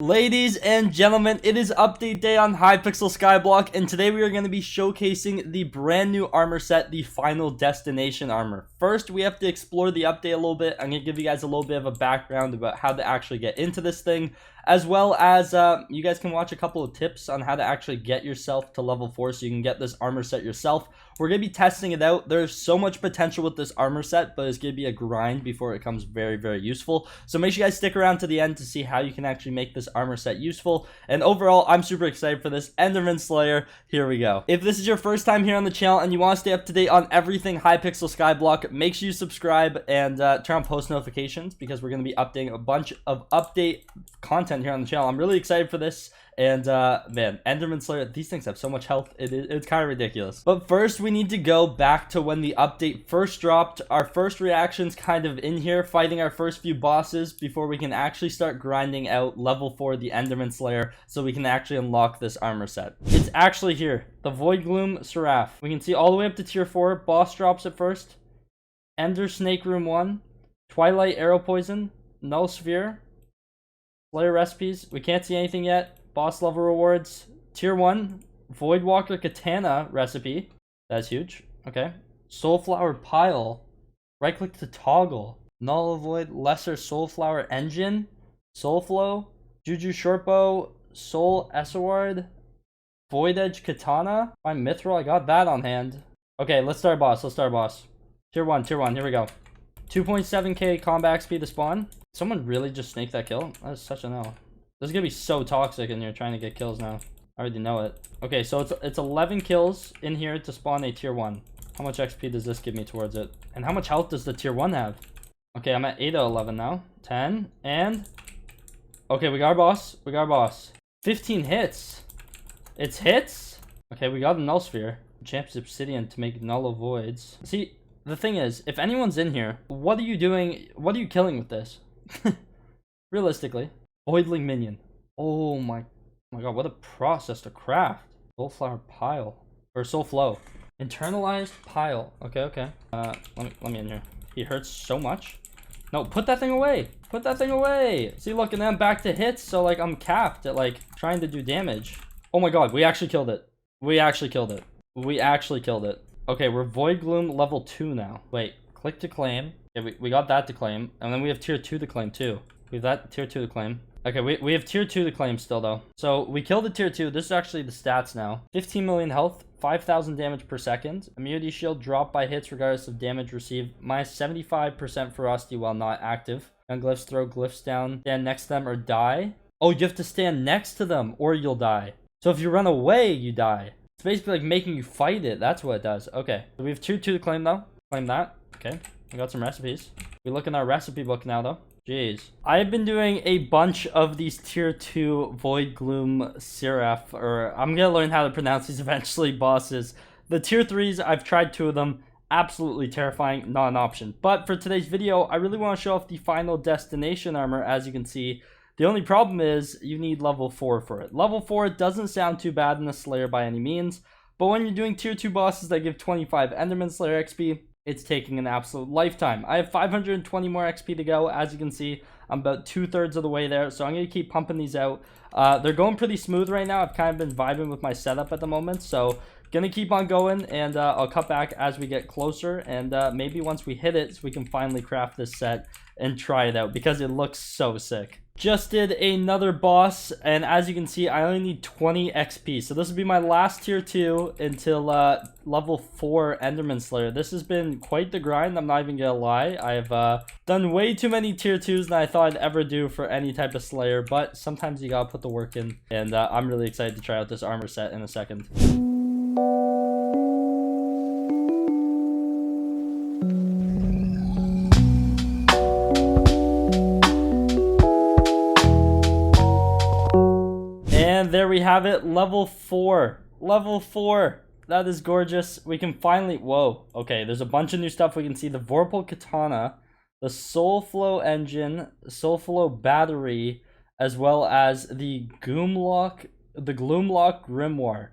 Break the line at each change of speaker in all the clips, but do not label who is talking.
Ladies and gentlemen, it is update day on Hypixel Skyblock, and today we are going to be showcasing the brand new armor set, the Final Destination armor. First, we have to explore the update a little bit. I'm going to give you guys a little bit of a background about how to actually get into this thing, as well as you guys can watch a couple of tips on how to actually get yourself to level 4 so you can get this armor set yourself. We're going to be testing it out. There's so much potential with this armor set, but it's going to be a grind before it becomes very, very useful. So make sure you guys stick around to the end to see how you can actually make this armor set useful. And overall, I'm super excited for this. Enderman Slayer, here we go. If this is your first time here on the channel and you want to stay up to date on everything Hypixel Skyblock, make sure you subscribe and turn on post notifications because we're going to be updating a bunch of update content here on the channel. I'm really excited for this. And man, Enderman Slayer, these things have so much health, it's kind of ridiculous. But first we need to go back to when the update first dropped. Our first reactions kind of in here, fighting our first few bosses before we can actually start grinding out level 4 the Enderman Slayer so we can actually unlock this armor set. It's actually here, the Voidgloom Seraph. We can see all the way up to tier 4, boss drops at first. Ender Snake Room 1, Twilight Arrow Poison, Null Sphere, Slayer recipes. We can't see anything yet. Boss level rewards, tier 1, Voidwalker Katana recipe. That's huge. Okay. Soulflower Pile. Right click to toggle. Null Void, Lesser Soulflower Engine. Soulflow. Juju Shortbow. Soul Esward. Void Edge Katana. Find Mithril. I got that on hand. Okay, let's start boss. Tier 1, here we go. 2.7k combat XP to spawn. Someone really just snaked that kill? That is such an L. This is gonna be so toxic in here trying to get kills now. I already know it. Okay, so it's 11 kills in here to spawn a tier 1. How much XP does this give me towards it? And how much health does the tier 1 have? Okay, I'm at 8 out of 11 now. 10, and... Okay, we got our boss. 15 hits. It's hits? Okay, we got a Null Sphere. Champs Obsidian to make Null Voids. See, the thing is, if anyone's in here, what are you doing? What are you killing with this? Realistically. Voidling Minion. Oh my god, what a process to craft. Soulflower Pile. Or Soulflow. Internalized Pile. Okay. Let me in here. He hurts so much. No, put that thing away. Put that thing away. See, look, and then I'm back to hits, so like I'm capped at like trying to do damage. Oh my god, we actually killed it. We actually killed it. Okay, we're Voidgloom level 2 now. Wait, click to claim. Okay, we got that to claim. And then we have tier 2 to claim too. We have that tier 2 to claim. Okay, we have tier 2 to claim still though. So we killed the tier 2. This is actually the stats now. 15 million health, 5,000 damage per second. Immunity shield dropped by hits regardless of damage received. Minus 75% ferocity while not active. And glyphs throw glyphs down. Stand next to them or die. Oh, you have to stand next to them or you'll die. So if you run away, you die. It's basically like making you fight it. That's what it does. Okay, so we have tier 2 to claim though. Claim that. Okay, we got some recipes. We look in our recipe book now though. Jeez. I've been doing a bunch of these tier 2 Voidgloom Seraph, or I'm gonna learn how to pronounce these eventually, bosses. The tier 3s, I've tried 2 of them. Absolutely terrifying, not an option. But for today's video, I really want to show off the Final Destination armor. As you can see, the only problem is you need level 4 for it. Level 4 doesn't sound too bad in the Slayer by any means, but when you're doing tier 2 bosses that give 25 Enderman Slayer XP, it's taking an absolute lifetime. I have 520 more XP to go. As you can see, I'm about 2/3 of the way there. So I'm going to keep pumping these out. They're going pretty smooth right now. I've kind of been vibing with my setup at the moment. So going to keep on going, and I'll cut back as we get closer. And maybe once we hit it, so we can finally craft this set and try it out because it looks so sick. Just did another boss, and as you can see, I only need 20 XP. So this will be my last tier 2 until level 4 Enderman Slayer. This has been quite the grind, I'm not even gonna lie. I've done way too many tier 2s than I thought I'd ever do for any type of Slayer, but sometimes you gotta put the work in, and I'm really excited to try out this armor set in a second. And there we have it, level 4. Level 4. That is gorgeous. We can finally... Whoa. Okay, there's a bunch of new stuff. We can see the Vorpal Katana, the Soulflow Engine, Soulflow Battery, as well as the Gloomlock Grimoire.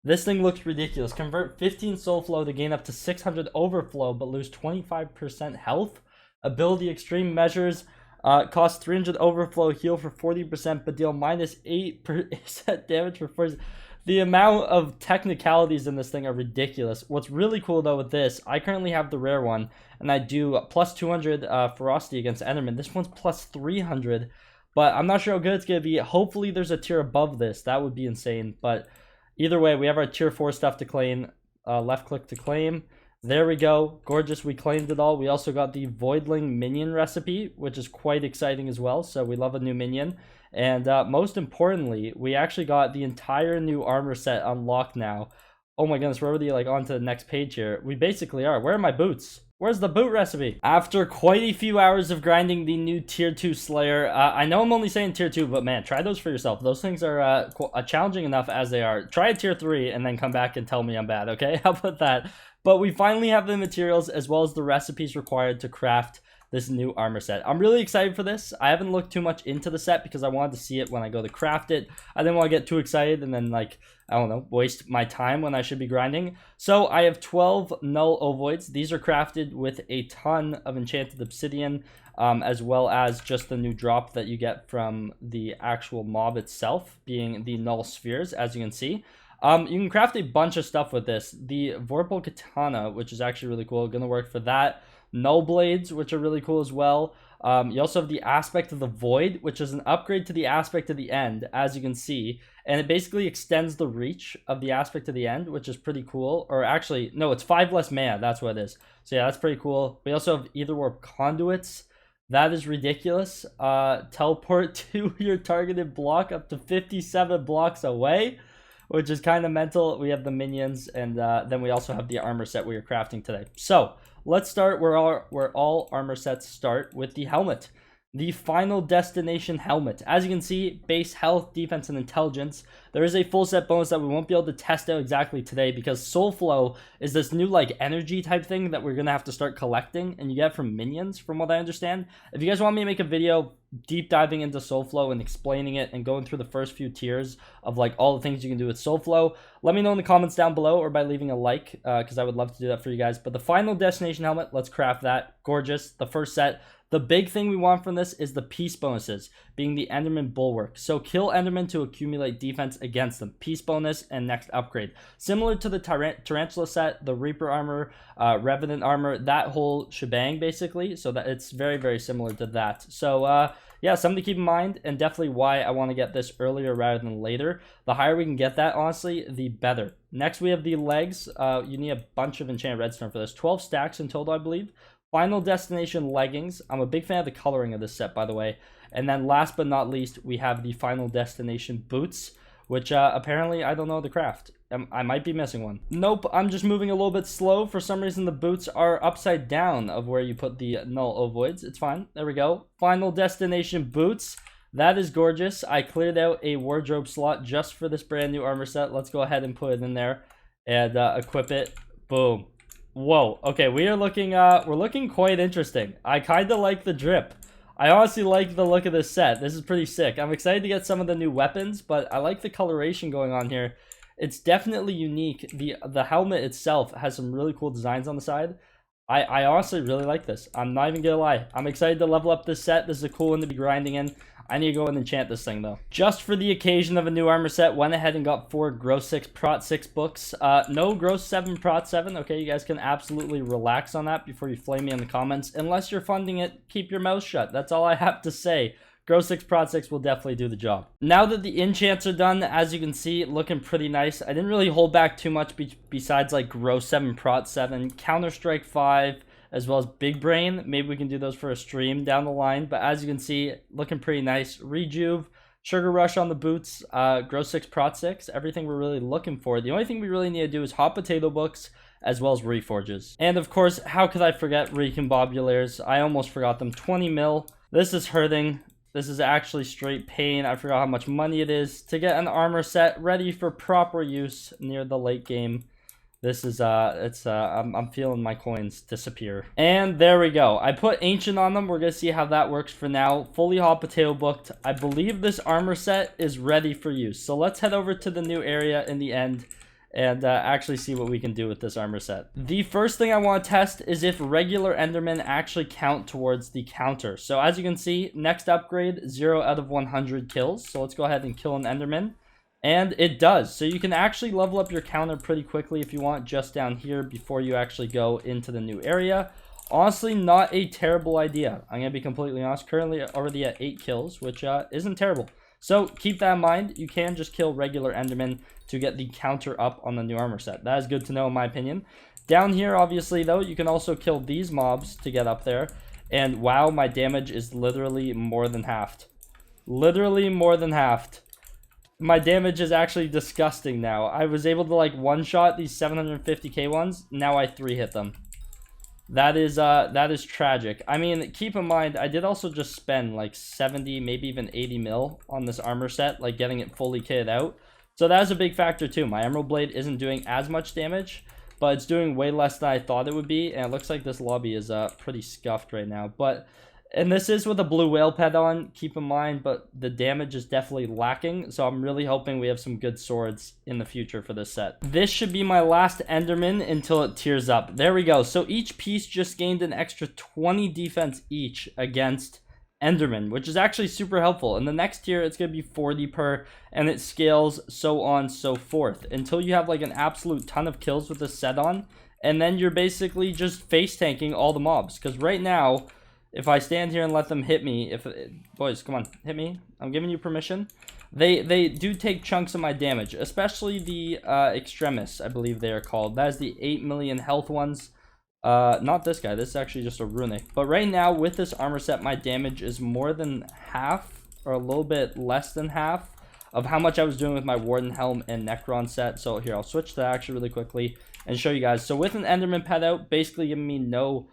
This thing looks ridiculous. Convert 15 Soulflow to gain up to 600 Overflow, but lose 25% health. Ability Extreme Measures. Cost 300 overflow, heal for 40%, but deal minus 8% damage for 40%. The amount of technicalities in this thing are ridiculous. What's really cool though with this, I currently have the rare one, and I do plus 200 ferocity against Enderman. This one's plus 300, but I'm not sure how good it's going to be. Hopefully there's a tier above this. That would be insane. But either way, we have our tier 4 stuff to claim. Left click to claim. There we go. Gorgeous. We claimed it all. We also got the Voidling minion recipe, which is quite exciting as well. So we love a new minion. And most importantly, we actually got the entire new armor set unlocked now. Oh my goodness, we're already like on to the next page here. We basically are. Where are my boots? Where's the boot recipe? After quite a few hours of grinding the new tier 2 Slayer, I know I'm only saying tier 2, but man, try those for yourself. Those things are challenging enough as they are. Try a tier 3 and then come back and tell me I'm bad, okay? How about that? But we finally have the materials as well as the recipes required to craft this new armor set. I'm really excited for this. I haven't looked too much into the set because I wanted to see it when I go to craft it. I didn't want to get too excited and then, like, I don't know, waste my time when I should be grinding. So I have 12 null ovoids. These are crafted with a ton of enchanted obsidian, as well as just the new drop that you get from the actual mob itself, being the null spheres, as you can see. You can craft a bunch of stuff with this. The Vorpal Katana, which is actually really cool, gonna work for that. Null Blades, which are really cool as well. You also have the Aspect of the Void, which is an upgrade to the Aspect of the End, as you can see. And it basically extends the reach of the Aspect of the End, which is pretty cool. Or actually, no, it's 5 less mana. That's what it is. So yeah, that's pretty cool. We also have Ether Warp Conduits. That is ridiculous. Teleport to your targeted block up to 57 blocks away, which is kind of mental. We have the minions, and then we also have the armor set we are crafting today. So let's start where all armor sets start, with the helmet. The Final Destination helmet. As you can see, base health, defense, and intelligence. There is a full set bonus that we won't be able to test out exactly today because Soul Flow is this new like energy type thing that we're going to have to start collecting, and you get from minions from what I understand. If you guys want me to make a video deep diving into Soul Flow and explaining it and going through the first few tiers of like all the things you can do with Soul Flow, let me know in the comments down below or by leaving a like, because I would love to do that for you guys. But the Final Destination helmet, let's craft that. Gorgeous. The first set. The big thing we want from this is the peace bonuses, being the Enderman Bulwark. So kill Enderman to accumulate defense against them. Peace bonus and next upgrade. Similar to the Tarantula set, the Reaper armor, Revenant armor, that whole shebang basically. So that it's very, very similar to that. So yeah, something to keep in mind, and definitely why I want to get this earlier rather than later. The higher we can get that, honestly, the better. Next, we have the legs. You need a bunch of enchanted redstone for this. 12 stacks in total, I believe. Final Destination leggings. I'm a big fan of the coloring of this set, by the way. And then last but not least, we have the Final Destination boots, which apparently I don't know the craft. I might be missing one. Nope, I'm just moving a little bit slow. For some reason, the boots are upside down of where you put the null ovoids. It's fine. There we go. Final Destination boots. That is gorgeous. I cleared out a wardrobe slot just for this brand new armor set. Let's go ahead and put it in there and equip it. Boom. Whoa. Okay, we're looking quite interesting. I kind of like the drip. I honestly like the look of this set. This is pretty sick. I'm excited to get some of the new weapons, but I like the coloration going on here. It's definitely unique. The helmet itself has some really cool designs on the side. I honestly really like this. I'm not even gonna lie. I'm excited to level up this set. This is a cool one to be grinding in. I need to go and enchant this thing though. Just for the occasion of a new armor set, went ahead and got 4 Gross 6 Prot 6 books. No Gross 7 Prot 7. Okay, you guys can absolutely relax on that before you flame me in the comments. Unless you're funding it, keep your mouth shut. That's all I have to say. Gross 6 Prot 6 will definitely do the job. Now that the enchants are done, as you can see, looking pretty nice. I didn't really hold back too much besides like Gross 7 Prot 7, Counter-Strike 5, as well as Big Brain. Maybe we can do those for a stream down the line. But as you can see, looking pretty nice. Rejuve, Sugar Rush on the boots, Gross 6 Prot 6, everything we're really looking for. The only thing we really need to do is Hot Potato books, as well as Reforges. And of course, how could I forget Recombobulaires? I almost forgot them. 20 mil. This is hurting. This is actually straight pain. I forgot how much money it is to get an armor set ready for proper use near the late game. This is, I'm feeling my coins disappear. And there we go. I put Ancient on them. We're going to see how that works for now. Fully Hot Potato booked. I believe this armor set is ready for use. So let's head over to the new area in the end and actually see what we can do with this armor set. The first thing I want to test is if regular Endermen actually count towards the counter. So as you can see, next upgrade, 0 out of 100 kills. So let's go ahead and kill an Enderman. And it does. So you can actually level up your counter pretty quickly if you want, just down here before you actually go into the new area. Honestly, not a terrible idea. I'm going to be completely honest. Currently already at 8 kills, which isn't terrible. So keep that in mind. You can just kill regular Endermen to get the counter up on the new armor set. That is good to know in my opinion. Down here, obviously, though, you can also kill these mobs to get up there. And wow, my damage is literally more than halved. Literally more than halved. My damage is actually disgusting now. I was able to like one-shot these 750k ones. Now I 3-hit them. That is tragic. I mean, keep in mind, I did also just spend like 70, maybe even 80 mil on this armor set, like getting it fully kitted out. So that is a big factor too. My Emerald Blade isn't doing as much damage, but it's doing way less than I thought it would be. And it looks like this lobby is pretty scuffed right now. And this is with a blue whale pet on, keep in mind, but the damage is definitely lacking. So I'm really hoping we have some good swords in the future for this set. This should be my last Enderman until it tears up. There we go. So each piece just gained an extra 20 defense each against Enderman, which is actually super helpful. In the next tier, it's going to be 40 per, and it scales so on, so forth, until you have like an absolute ton of kills with this set on. And then you're basically just face tanking all the mobs. Because right now, if I stand here and let them hit me, boys, come on, hit me. I'm giving you permission. They do take chunks of my damage, especially the Extremis, I believe they are called. That is the 8 million health ones. Not this guy. This is actually just a runic. But right now, with this armor set, my damage is more than half, or a little bit less than half, of how much I was doing with my Warden Helm and Necron set. So here, I'll switch to that actually really quickly and show you guys. So with an Enderman pet out, basically giving me no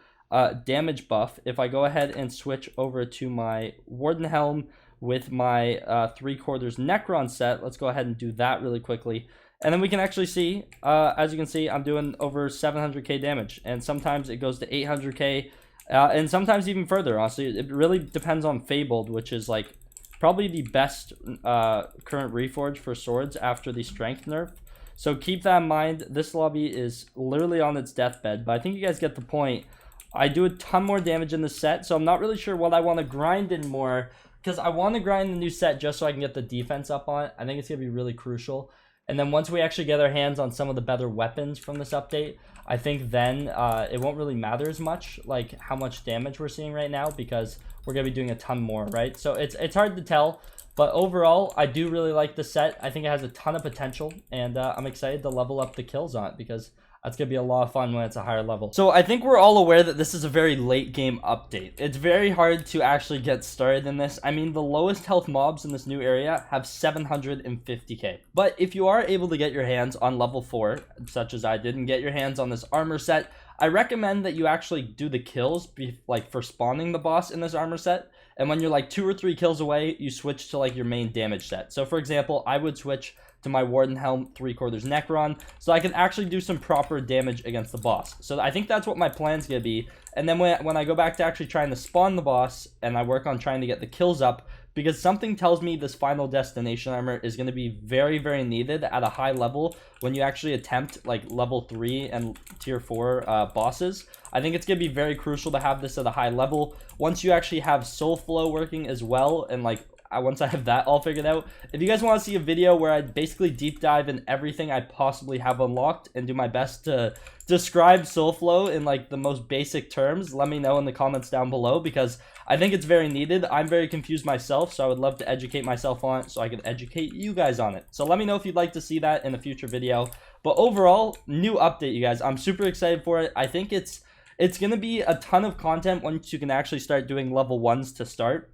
damage buff. If I go ahead and switch over to my Warden Helm with my 3/4 Necron set, let's go ahead and do that really quickly. And then we can actually see, as you can see, I'm doing over 700k damage. And sometimes it goes to 800k, and sometimes even further, honestly. It really depends on Fabled, which is like probably the best current reforge for swords after the strength nerf. So keep that in mind. This lobby is literally on its deathbed, but I think you guys get the point. I do a ton more damage in the set, so I'm not really sure what I want to grind in more, because I want to grind the new set just so I can get the defense up on it. I think it's going to be really crucial. And then once we actually get our hands on some of the better weapons from this update, I think then it won't really matter as much, like how much damage we're seeing right now, because we're going to be doing a ton more, right? So it's hard to tell, but overall, I do really like the set. I think it has a ton of potential, and I'm excited to level up the kills on it, because that's going to be a lot of fun when it's a higher level. So I think we're all aware that this is a very late game update. It's very hard to actually get started in this. I mean, the lowest health mobs in this new area have 750k. But if you are able to get your hands on level 4, such as I did, and get your hands on this armor set, I recommend that you actually do the kills like for spawning the boss in this armor set. And when you're like 2 or 3 kills away, you switch to like your main damage set. So for example, I would switch to my Warden Helm 3/4 Necron, so I can actually do some proper damage against the boss. So I think that's what my plan's gonna be. And then when I go back to actually trying to spawn the boss, and I work on trying to get the kills up, because something tells me this final destination armor is going to be very, very needed at a high level when you actually attempt like level 3 and tier 4 bosses. I think it's going to be very crucial to have this at a high level. Once you actually have soul flow working as well, and like once I have that all figured out, if you guys want to see a video where I basically deep dive in everything I possibly have unlocked and do my best to describe soul flow in like the most basic terms, let me know in the comments down below, because I think it's very needed. I'm very confused myself, so I would love to educate myself on it so I can educate you guys on it. So let me know if you'd like to see that in a future video. But overall, new update, you guys. I'm super excited for it. I think it's going to be a ton of content once you can actually start doing level 1s to start.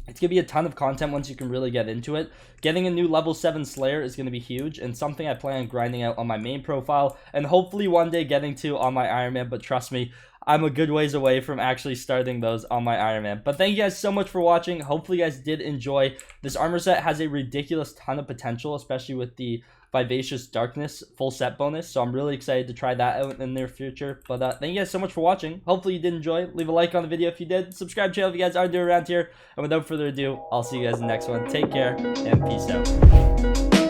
It's going to be a ton of content once you can really get into it. Getting a new level 7 Slayer is going to be huge, and something I plan on grinding out on my main profile, and hopefully one day getting to on my Iron Man, but trust me, I'm a good ways away from actually starting those on my Iron Man. But thank you guys so much for watching. Hopefully you guys did enjoy. This armor set has a ridiculous ton of potential, especially with the Vivacious Darkness full set bonus, so I'm really excited to try that out in the near future. But thank you guys so much for watching. Hopefully you did enjoy. Leave a like on the video if you did. Subscribe to the channel if you guys are new around here. And without further ado, I'll see you guys in the next one. Take care and peace out.